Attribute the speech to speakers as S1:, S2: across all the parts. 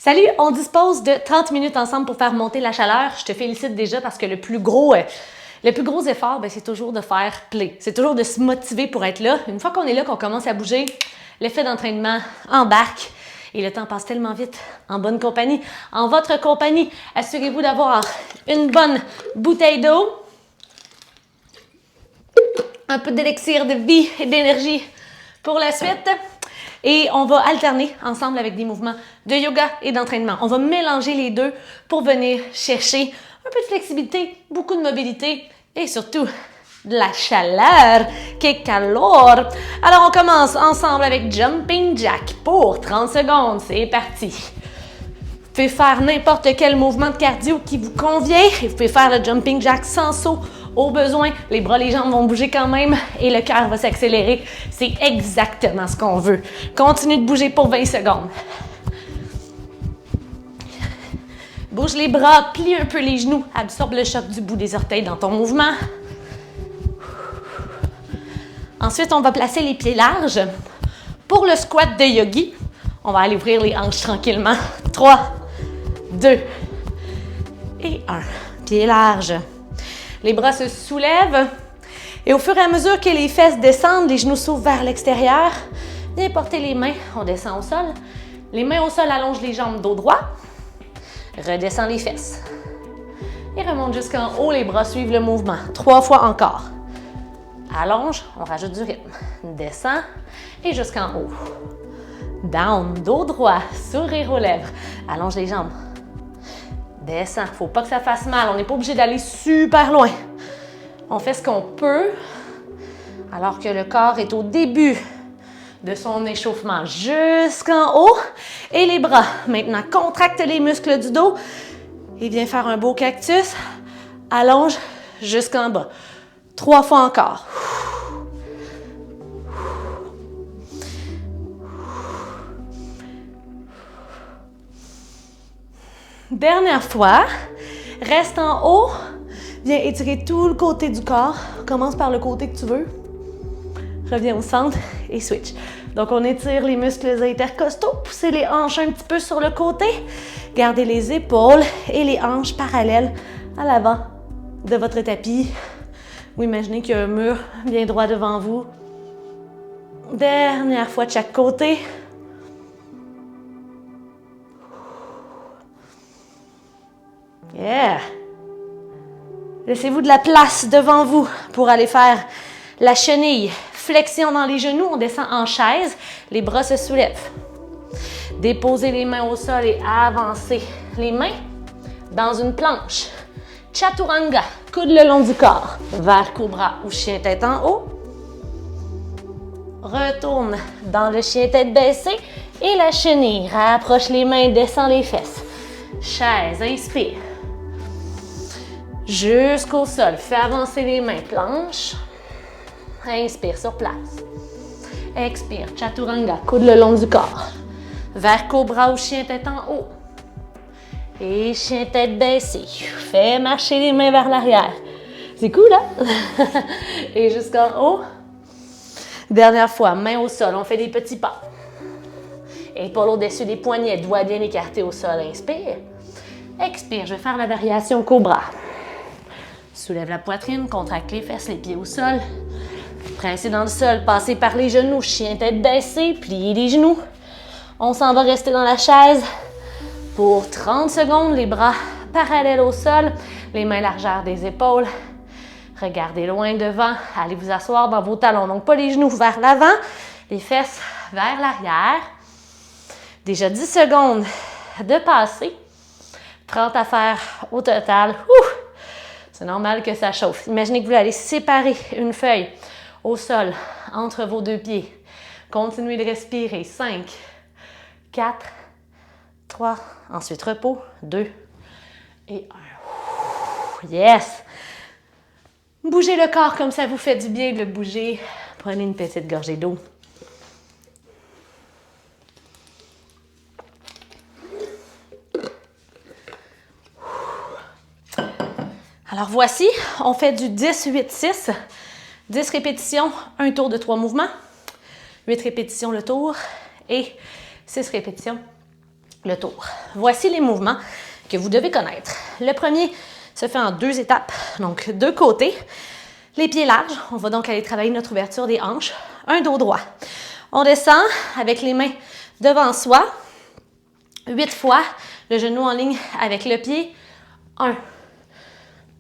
S1: Salut, on dispose de 30 minutes ensemble pour faire monter la chaleur. Je te félicite déjà parce que le plus gros effort, c'est toujours de faire play. C'est toujours de se motiver pour être là. Une fois qu'on est là, qu'on commence à bouger, l'effet d'entraînement embarque et le temps passe tellement vite en bonne compagnie. En votre compagnie, assurez-vous d'avoir une bonne bouteille d'eau, un peu d'élixir de vie et d'énergie pour la suite. Et on va alterner ensemble avec des mouvements de yoga et d'entraînement. On va mélanger les deux pour venir chercher un peu de flexibilité, beaucoup de mobilité et surtout de la chaleur. Que calor! Alors on commence ensemble avec Jumping Jack pour 30 secondes. C'est parti! Vous pouvez faire n'importe quel mouvement de cardio qui vous convient. Et vous pouvez faire le Jumping Jack sans saut. Au besoin, les bras, les jambes vont bouger quand même et le cœur va s'accélérer. C'est exactement ce qu'on veut. Continue de bouger pour 20 secondes. Bouge les bras, plie un peu les genoux, absorbe le choc du bout des orteils dans ton mouvement. Ensuite, on va placer les pieds larges. Pour le squat de yogi, on va aller ouvrir les hanches tranquillement. 3, 2 et 1. Pieds larges. Les bras se soulèvent et au fur et à mesure que les fesses descendent, les genoux s'ouvrent vers l'extérieur. Viens porter les mains, on descend au sol. Les mains au sol, allonge les jambes dos droit. Redescends les fesses. Et remonte jusqu'en haut, les bras suivent le mouvement. 3 fois encore. Allonge, on rajoute du rythme. Descend et jusqu'en haut. Down, dos droit, sourire aux lèvres. Allonge les jambes. Descend. Faut pas que ça fasse mal. On n'est pas obligé d'aller super loin. On fait ce qu'on peut alors que le corps est au début de son échauffement jusqu'en haut. Et les bras. Maintenant, contracte les muscles du dos et viens faire un beau cactus. Allonge jusqu'en bas. 3 fois encore. Dernière fois, reste en haut, viens étirer tout le côté du corps, commence par le côté que tu veux, reviens au centre et switch. Donc on étire les muscles intercostaux, poussez les hanches un petit peu sur le côté, gardez les épaules et les hanches parallèles à l'avant de votre tapis. Ou imaginez qu'il y a un mur bien droit devant vous. Dernière fois de chaque côté. Yeah! Laissez-vous de la place devant vous pour aller faire la chenille. Flexion dans les genoux, on descend en chaise, les bras se soulèvent. Déposez les mains au sol et avancez les mains dans une planche. Chaturanga, coude le long du corps, vers cobra ou chien tête en haut. Retourne dans le chien tête baissée et la chenille. Rapproche les mains, descend les fesses. Chaise, inspire. Jusqu'au sol. Fais avancer les mains. Planche. Inspire sur place. Expire. Chaturanga. Coude le long du corps. Vers cobra ou chien tête en haut. Et chien tête baissée. Fais marcher les mains vers l'arrière. C'est cool, hein? Et jusqu'en haut. Dernière fois. Main au sol. On fait des petits pas. Épaules au-dessus des poignets. Doigts bien écartés au sol. Inspire. Expire. Je vais faire la variation cobra. Soulève la poitrine, contracte les fesses, les pieds au sol. Pressez dans le sol, passez par les genoux, chien tête baissée, pliez les genoux. On s'en va rester dans la chaise pour 30 secondes, les bras parallèles au sol, les mains largeur des épaules. Regardez loin devant, allez vous asseoir dans vos talons, donc pas les genoux vers l'avant, les fesses vers l'arrière. Déjà 10 secondes de passer, 30 à faire au total. C'est normal que ça chauffe. Imaginez que vous allez séparer une feuille au sol entre vos deux pieds. Continuez de respirer. 5, 4, 3, ensuite repos. 2 et 1. Yes! Bougez le corps comme ça vous fait du bien de le bouger. Prenez une petite gorgée d'eau. Alors voici, on fait du 10-8-6, 10 répétitions, un tour de 3 mouvements, 8 répétitions le tour et 6 répétitions le tour. Voici les mouvements que vous devez connaître. Le premier se fait en 2 étapes, donc 2 côtés. Les pieds larges, on va donc aller travailler notre ouverture des hanches. Un dos droit. On descend avec les mains devant soi. 8 fois, le genou en ligne avec le pied. 1,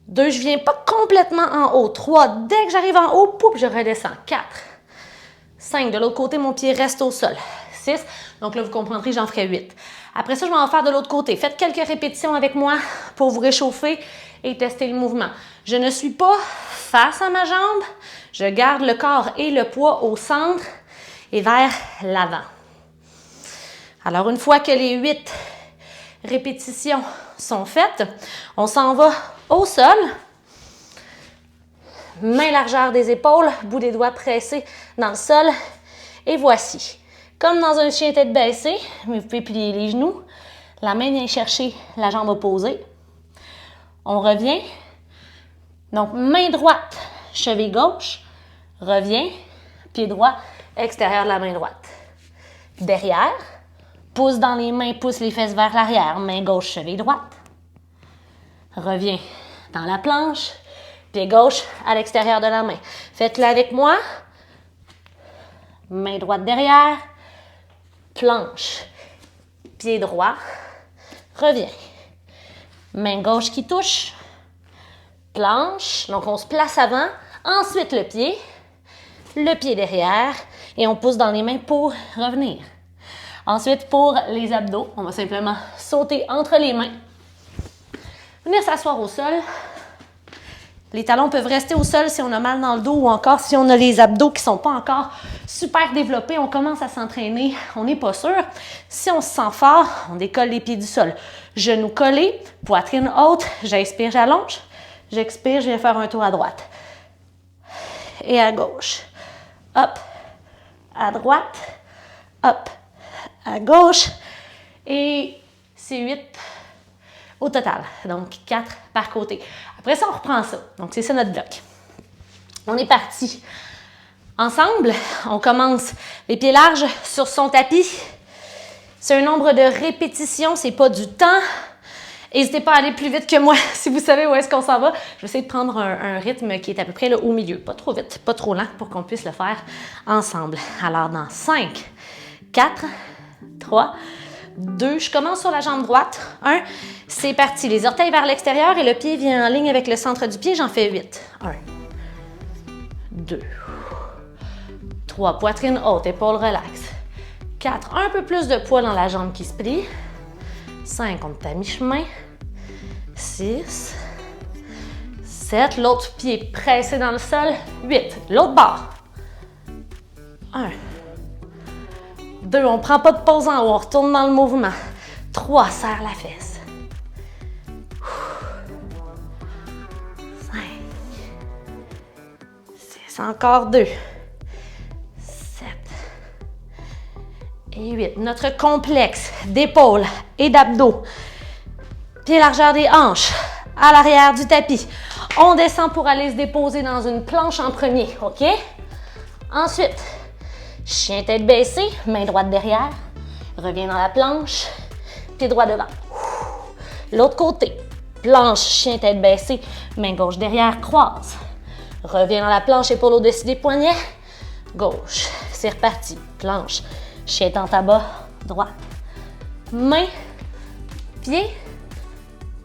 S1: 2, je viens pas complètement en haut. 3, dès que j'arrive en haut, pouf, je redescends. 4, 5, de l'autre côté, mon pied reste au sol. 6, donc là, vous comprendrez, j'en ferai 8. Après ça, je vais en faire de l'autre côté. Faites quelques répétitions avec moi pour vous réchauffer et tester le mouvement. Je ne suis pas face à ma jambe. Je garde le corps et le poids au centre et vers l'avant. Alors, une fois que les 8 répétitions sont faites, on s'en va au sol. Main largeur des épaules, bout des doigts pressés dans le sol. Et voici. Comme dans un chien tête baissée, mais vous pouvez plier les genoux. La main vient chercher la jambe opposée. On revient. Donc, main droite, cheville gauche. Revient. Pied droit, extérieur de la main droite. Derrière. Pouce dans les mains, pousse les fesses vers l'arrière. Main gauche, cheville droite. Reviens dans la planche. Pied gauche à l'extérieur de la main. Faites-le avec moi. Main droite derrière. Planche. Pied droit. Reviens. Main gauche qui touche. Planche. Donc, on se place avant. Ensuite, le pied derrière. Et on pousse dans les mains pour revenir. Ensuite, pour les abdos, on va simplement sauter entre les mains. Venir s'asseoir au sol. Les talons peuvent rester au sol si on a mal dans le dos ou encore si on a les abdos qui ne sont pas encore super développés. On commence à s'entraîner, on n'est pas sûr. Si on se sent fort, on décolle les pieds du sol. Genoux collés, poitrine haute. J'inspire, j'allonge. J'expire, je viens faire un tour à droite. Et à gauche. Hop, à droite. Hop, à gauche. Et c'est 8 au total. Donc, 4 par côté. Après ça, on reprend ça. Donc, c'est ça notre bloc. On est parti. Ensemble, on commence les pieds larges sur son tapis. C'est un nombre de répétitions, c'est pas du temps. N'hésitez pas à aller plus vite que moi si vous savez où est-ce qu'on s'en va. Je vais essayer de prendre un rythme qui est à peu près là, au milieu. Pas trop vite, pas trop lent pour qu'on puisse le faire ensemble. Alors, dans 5, 4, 3, 2, je commence sur la jambe droite. 1, c'est parti. Les orteils vers l'extérieur et le pied vient en ligne avec le centre du pied. J'en fais 8. 1, 2, 3, poitrine haute, épaules relax. 4, un peu plus de poids dans la jambe qui se plie. 5, on est à mi-chemin. 6, 7, l'autre pied pressé dans le sol. 8, l'autre barre. 1, 2, on ne prend pas de pause en haut, on retourne dans le mouvement. 3, serre la fesse. 5, 6, encore 2. 7 et 8. Notre complexe d'épaules et d'abdos. Pied largeur des hanches à l'arrière du tapis. On descend pour aller se déposer dans une planche en premier, OK? Ensuite, chien tête baissée, main droite derrière. Reviens dans la planche, pied droit devant. L'autre côté, planche, chien tête baissée, main gauche derrière, croise. Reviens dans la planche, épaule au-dessus des poignets. Gauche, c'est reparti. Planche, chien tente à bas, droite. Main, pied,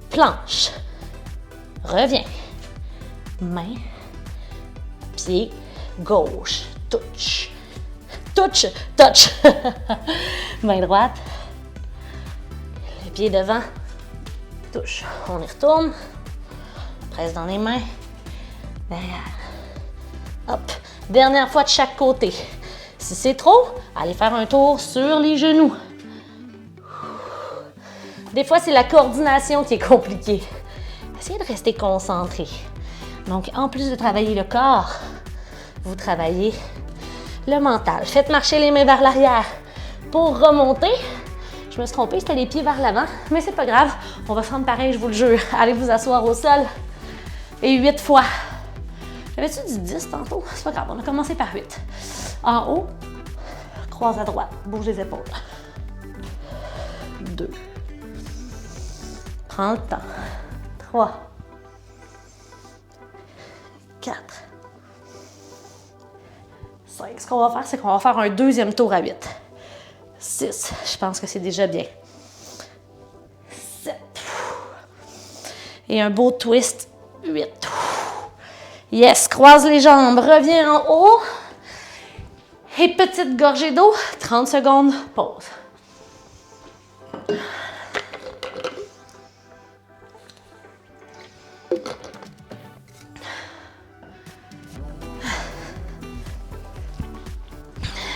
S1: planche. Reviens. Main, pied, gauche, touch. Touch, touch. Main droite. Le pied devant. Touche. On y retourne. Presse dans les mains. Derrière. Hop. Dernière fois de chaque côté. Si c'est trop, allez faire un tour sur les genoux. Des fois, c'est la coordination qui est compliquée. Essayez de rester concentré. Donc, en plus de travailler le corps, vous travaillez le mental. Faites marcher les mains vers l'arrière pour remonter. Je me suis trompée, c'était les pieds vers l'avant, mais c'est pas grave. On va se rendre pareil, je vous le jure. Allez vous asseoir au sol. Et 8 fois. J'avais-tu dit 10 tantôt? C'est pas grave, on a commencé par 8. En haut, croise à droite, bouge les épaules. 2. Prends le temps. 3. 4. 5. Ce qu'on va faire, c'est qu'on va faire un deuxième tour à 8. 6. Je pense que c'est déjà bien. 7. Et un beau twist. 8. Yes, croise les jambes, reviens en haut. Et petite gorgée d'eau, 30 secondes, pause.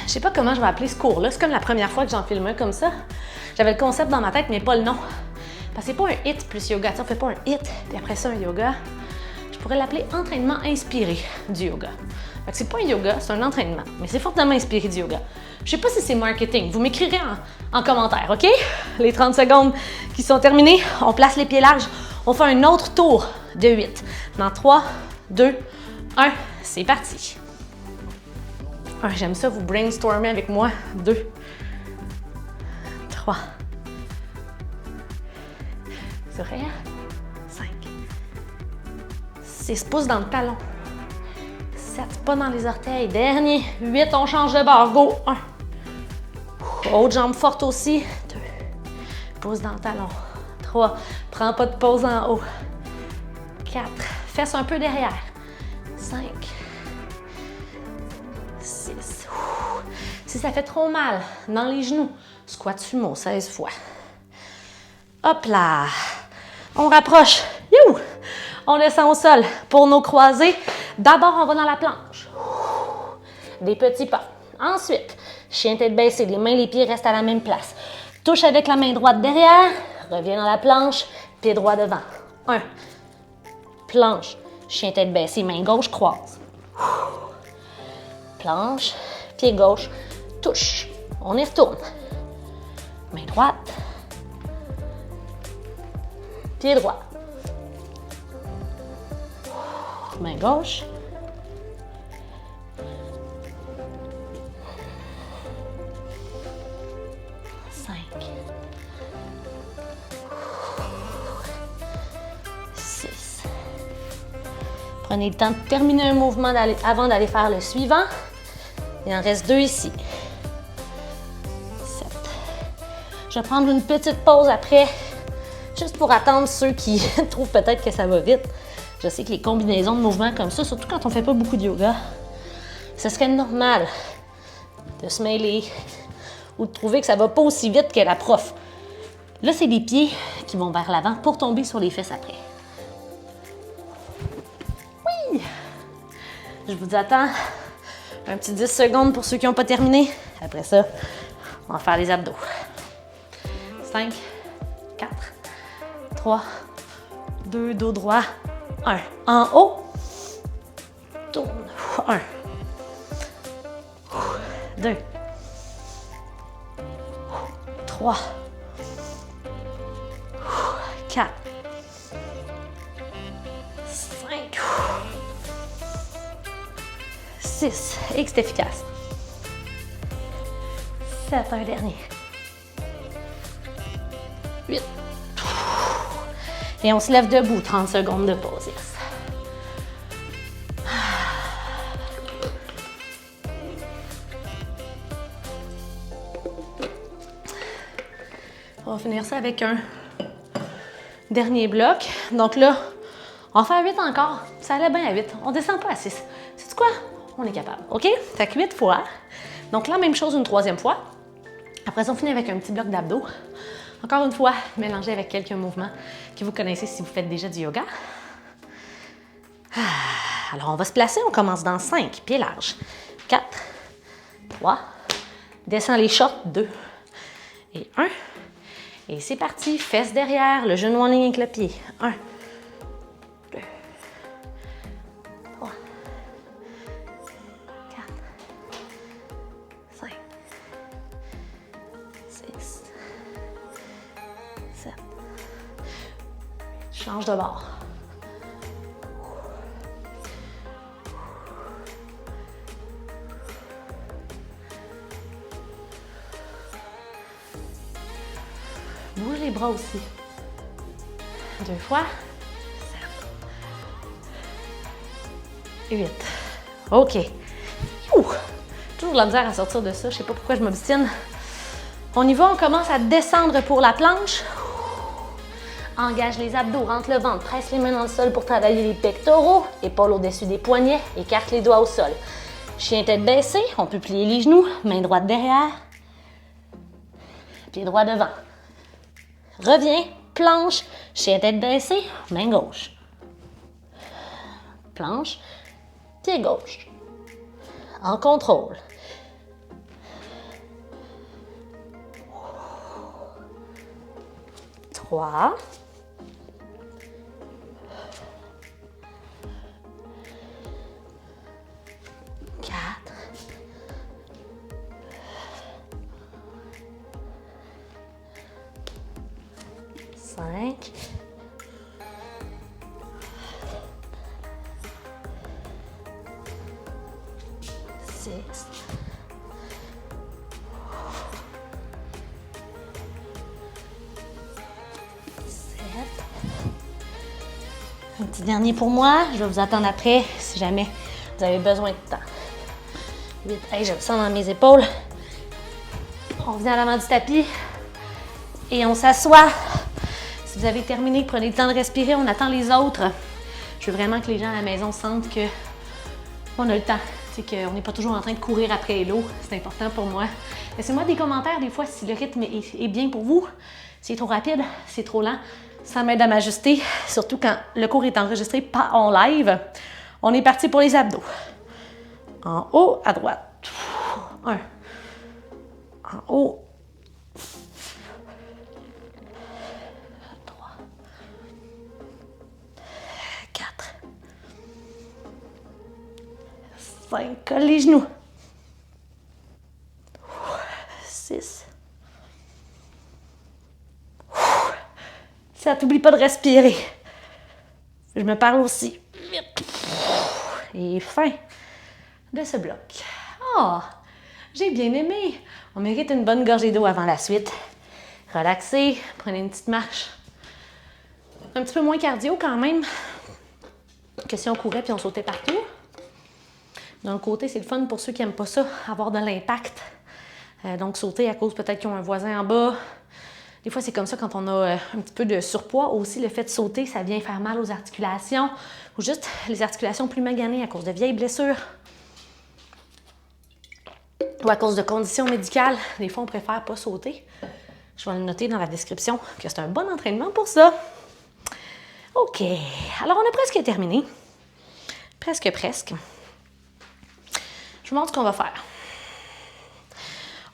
S1: Je sais pas comment je vais appeler ce cours-là. C'est comme la première fois que j'en filme un comme ça. J'avais le concept dans ma tête, mais pas le nom. Parce que c'est pas un hit plus yoga. Tu sais, on fait pas un hit, puis après ça, un yoga. Je pourrais l'appeler entraînement inspiré du yoga. Fait que c'est pas un yoga, c'est un entraînement, mais c'est fortement inspiré du yoga. Je sais pas si c'est marketing. Vous m'écrirez en commentaire, OK? Les 30 secondes qui sont terminées, on place les pieds larges. On fait un autre tour de 8. Dans 3, 2, 1, c'est parti. J'aime ça, vous brainstormer avec moi. 2, 3, sourire, 5, 6 pouces dans le talon, 7 pas dans les orteils, dernier, 8, on change de bord, go, 1, autre jambe forte aussi, 2, pouces dans le talon, 3, prends pas de pause en haut, 4, fesses un peu derrière, 5, 6, si ça fait trop mal dans les genoux, squat sumo 16 fois. Hop là! On rapproche. You! On descend au sol pour nos croisés. D'abord, on va dans la planche. Des petits pas. Ensuite, chien tête baissée, les mains, les pieds restent à la même place. Touche avec la main droite derrière. Reviens dans la planche. Pied droit devant. 1. Planche. Chien tête baissée, main gauche, croise. Planche. Pied gauche. Touche. On y retourne. Main droite. Pied droit. Main gauche. Cinq. 6. Prenez le temps de terminer un mouvement avant d'aller faire le suivant. Il en reste 2 ici. 7. Je vais prendre une petite pause après, juste pour attendre ceux qui trouvent peut-être que ça va vite. Je sais que les combinaisons de mouvements comme ça, surtout quand on ne fait pas beaucoup de yoga, ce serait normal de se mêler ou de trouver que ça ne va pas aussi vite que la prof. Là, c'est les pieds qui vont vers l'avant pour tomber sur les fesses après. Oui! Je vous attends un petit 10 secondes pour ceux qui n'ont pas terminé. Après ça, on va faire les abdos. 5, 4, 3, 2, dos droit, 1. En haut, tourne, 1, 2, 3, 4, 5, 6, et que c'est efficace. 7, un dernier. 8. Et on se lève debout, 30 secondes de pause. Yes. On va finir ça avec un dernier bloc. Donc là, on va faire 8 encore. Ça allait bien à 8. On descend pas à 6. C'est quoi? On est capable. OK? Fait que 8 fois. Donc là, même chose une 3e fois. Après ça, on finit avec un petit bloc d'abdos. Encore une fois, mélangé avec quelques mouvements que vous connaissez si vous faites déjà du yoga. Alors, on va se placer. On commence dans 5, pieds larges. 4, 3, descend les shorts, 2 et 1. Et c'est parti. Fesses derrière, le genou en ligne avec le pied. 1, 2, 3, 4, 5, 6, 7. Change de bord. bouge les bras aussi. 2 fois. 7. 8. OK. Ouh! Toujours de la misère à sortir de ça. Je sais pas pourquoi je m'obstine. On y va, on commence à descendre pour la planche. Engage les abdos, rentre le ventre, presse les mains dans le sol pour travailler les pectoraux. Épaules au-dessus des poignets, écarte les doigts au sol. Chien tête baissée, on peut plier les genoux, main droite derrière. Pied droit devant. Reviens, planche, chien tête baissée, main gauche. Planche, pied gauche. En contrôle. 3. 4. 5. 6. 7. Un petit dernier pour moi. Je vais vous attendre après si jamais vous avez besoin de temps. 8. Hey, je le sens dans mes épaules. On revient à l'avant du tapis et on s'assoit. Si vous avez terminé, prenez le temps de respirer. On attend les autres. Je veux vraiment que les gens à la maison sentent qu'on a le temps. C'est qu'on n'est pas toujours en train de courir après l'eau. C'est important pour moi. Laissez-moi des commentaires des fois si le rythme est bien pour vous. C'est trop rapide, c'est trop lent. Ça m'aide à m'ajuster, surtout quand le cours est enregistré pas en live. On est parti pour les abdos. En haut, à droite. 1. En haut. 3. 4. 5. Colle les genoux. 6. Ça t'oublie pas de respirer. Je me parle aussi. Et fin de ce bloc. Oh, j'ai bien aimé. On mérite une bonne gorgée d'eau avant la suite. Relaxez, prenez une petite marche. Un petit peu moins cardio quand même que si on courait puis on sautait partout. D'un côté, c'est le fun pour ceux qui n'aiment pas ça, avoir de l'impact. Donc sauter à cause peut-être qu'ils ont un voisin en bas. Des fois, c'est comme ça quand on a un petit peu de surpoids. Aussi, le fait de sauter, ça vient faire mal aux articulations ou juste les articulations plus maganées à cause de vieilles blessures ou à cause de conditions médicales. Des fois, on préfère pas sauter. Je vais le noter dans la description que c'est un bon entraînement pour ça. OK. Alors, on a presque terminé. Presque. Je vous montre ce qu'on va faire.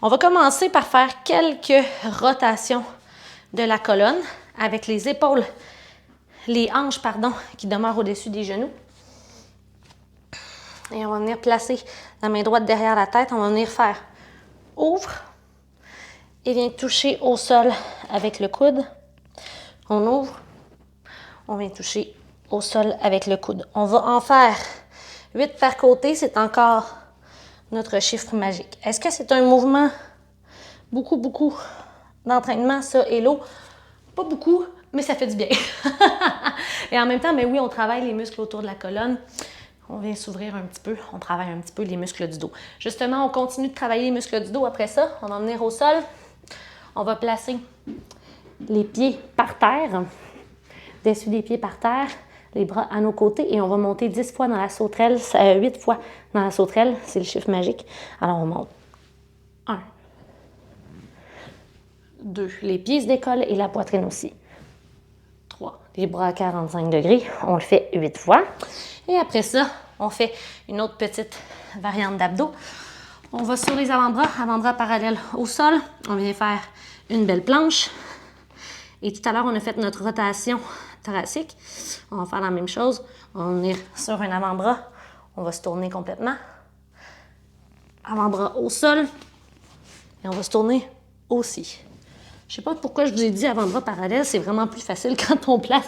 S1: On va commencer par faire quelques rotations de la colonne avec les épaules, les hanches, qui demeurent au-dessus des genoux. Et on va venir placer la main droite derrière la tête. On va venir faire ouvre et vient toucher au sol avec le coude. On ouvre, on vient toucher au sol avec le coude. On va en faire 8 par côté. C'est encore notre chiffre magique. Est-ce que c'est un mouvement beaucoup d'entraînement, ça, et l'eau? Pas beaucoup, mais ça fait du bien. Et en même temps, oui, on travaille les muscles autour de la colonne. On vient s'ouvrir un petit peu. On travaille un petit peu les muscles du dos. Justement, on continue de travailler les muscles du dos. Après ça, on va venir au sol. On va placer les pieds par terre, dessus des pieds par terre, les bras à nos côtés et on va monter 10 fois dans la sauterelle, 8 fois dans la sauterelle, c'est le chiffre magique. Alors on monte 1, 2, les pieds se décollent et la poitrine aussi. 3, les bras à 45 degrés, on le fait 8 fois. Et après ça, on fait une autre petite variante d'abdos. On va sur les avant-bras parallèles au sol. On vient faire une belle planche. Et tout à l'heure, on a fait notre rotation thoracique. On va faire la même chose. On va venir sur un avant-bras. On va se tourner complètement. Avant-bras au sol. Et on va se tourner aussi. Je ne sais pas pourquoi je vous ai dit avant-bras parallèle. C'est vraiment plus facile quand on place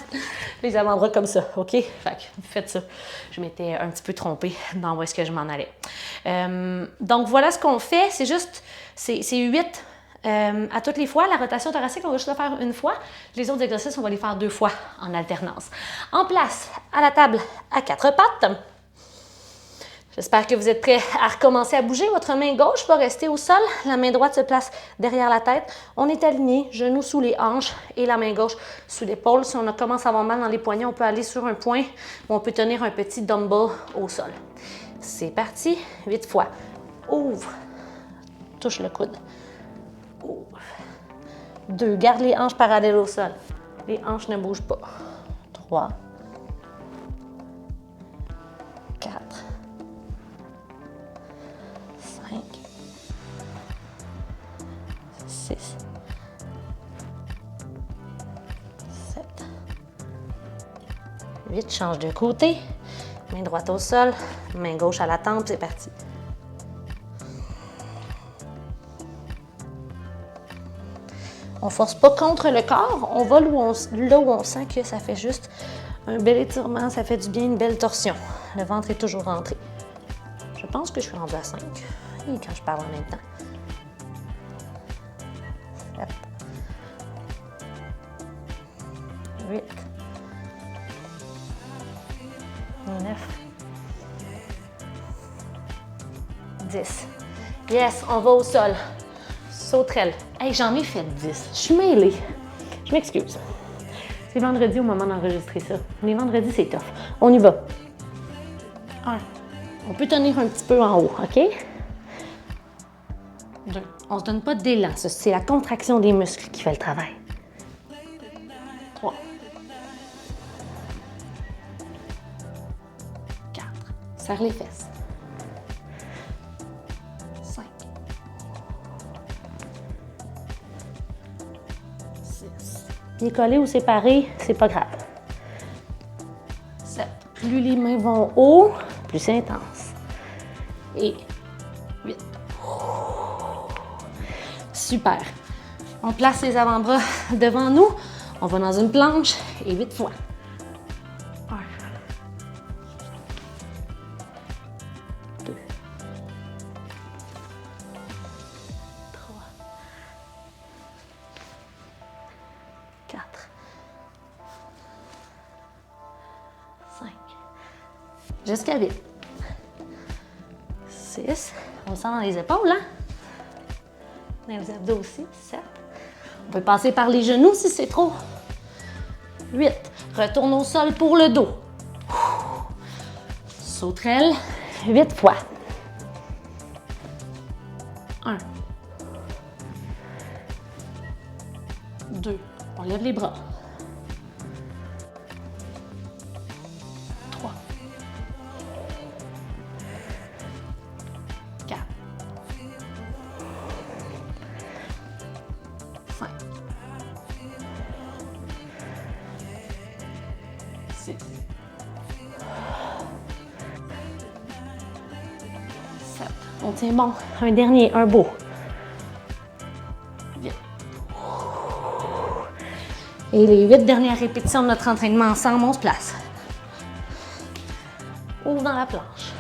S1: les avant-bras comme ça. OK? Fait que faites ça. Je m'étais un petit peu trompée dans où est-ce que je m'en allais. Donc, voilà ce qu'on fait. C'est juste, c'est 8 À toutes les fois, la rotation thoracique, on va juste la faire une fois. Les autres exercices, on va les faire 2 fois en alternance. En place, à la table, à 4 pattes. J'espère que vous êtes prêts à recommencer à bouger. Votre main gauche va rester au sol. La main droite se place derrière la tête. On est aligné, genoux sous les hanches et la main gauche sous l'épaule. Si on commence à avoir mal dans les poignets, on peut aller sur un point ou on peut tenir un petit dumbbell au sol. C'est parti. 8 fois. Ouvre. Touche le coude. Ouvre. 2. Garde les hanches parallèles au sol. Les hanches ne bougent pas. 3. 4. 5, 6, 7, 8. Change de côté. Main droite au sol, main gauche à la tempe, c'est parti. On ne force pas contre le corps, on va là où on sent que ça fait juste un bel étirement, ça fait du bien, une belle torsion. Le ventre est toujours rentré. Je pense que je suis rendue à 5. Et quand je parle en même temps. 7. 8. 9. 10. Yes, on va au sol. Sauterelle. Hey, j'en ai fait 10. Je suis mêlée. Je m'excuse. C'est vendredi au moment d'enregistrer ça. Les vendredis, c'est tough. On y va. 1. On peut tenir un petit peu en haut, OK? 2. On ne se donne pas d'élan. C'est la contraction des muscles qui fait le travail. 3. 4. Serre les fesses. 5. 6. Pieds collés ou séparés, c'est pas grave. 7. Plus les mains vont haut, plus c'est intense. Et 8. Super. On place les avant-bras devant nous. On va dans une planche et 8 fois. 1. 2. 3. 4. 5. Jusqu'à 8. 6. On le sent dans les épaules, hein? Dans les abdos aussi. 7. On peut passer par les genoux si c'est trop. 8. Retourne au sol pour le dos. Sauterelle. 8 fois. 1. 2. On lève les bras. 3. 4. 5. 6. 7. On tient bon. Un dernier, un beau. 8. Et les 8 dernières répétitions de notre entraînement ensemble, on se place. Ouvre dans la planche.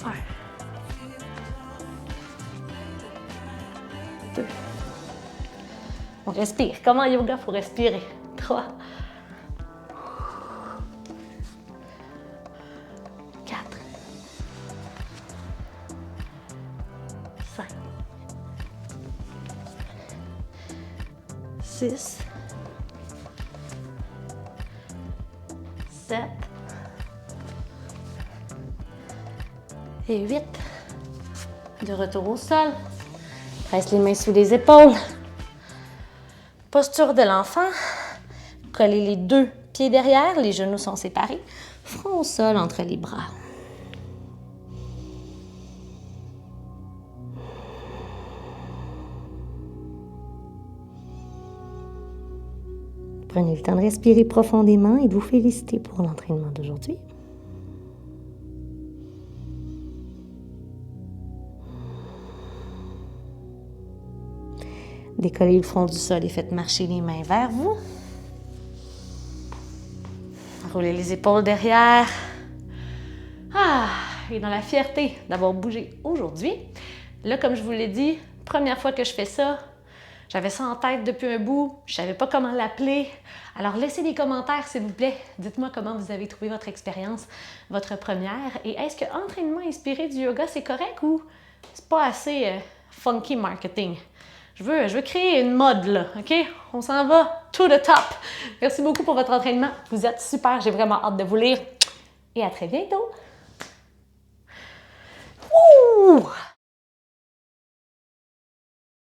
S1: 1. 2. On respire. Comme en yoga, il faut respirer. 3. 4. 5. 6. 7. Et 8. De retour au sol. Presse les mains sous les épaules. Posture de l'enfant. Collez les 2 pieds derrière, les genoux sont séparés. Front au sol entre les bras. Prenez le temps de respirer profondément et de vous féliciter pour l'entraînement d'aujourd'hui. Décollez le front du sol et faites marcher les mains vers vous. Roulez les épaules derrière. Et dans la fierté d'avoir bougé aujourd'hui. Là, comme je vous l'ai dit, première fois que je fais ça, J'avais ça en tête depuis un bout, je savais pas comment l'appeler. Alors laissez des commentaires s'il vous plaît. Dites-moi comment vous avez trouvé votre expérience, votre première. Et est-ce que entraînement inspiré du yoga, c'est correct ou c'est pas assez funky marketing? Je veux créer une mode là, OK? On s'en va to the top. Merci beaucoup pour votre entraînement. Vous êtes super, j'ai vraiment hâte de vous lire. Et à très bientôt. Ouh!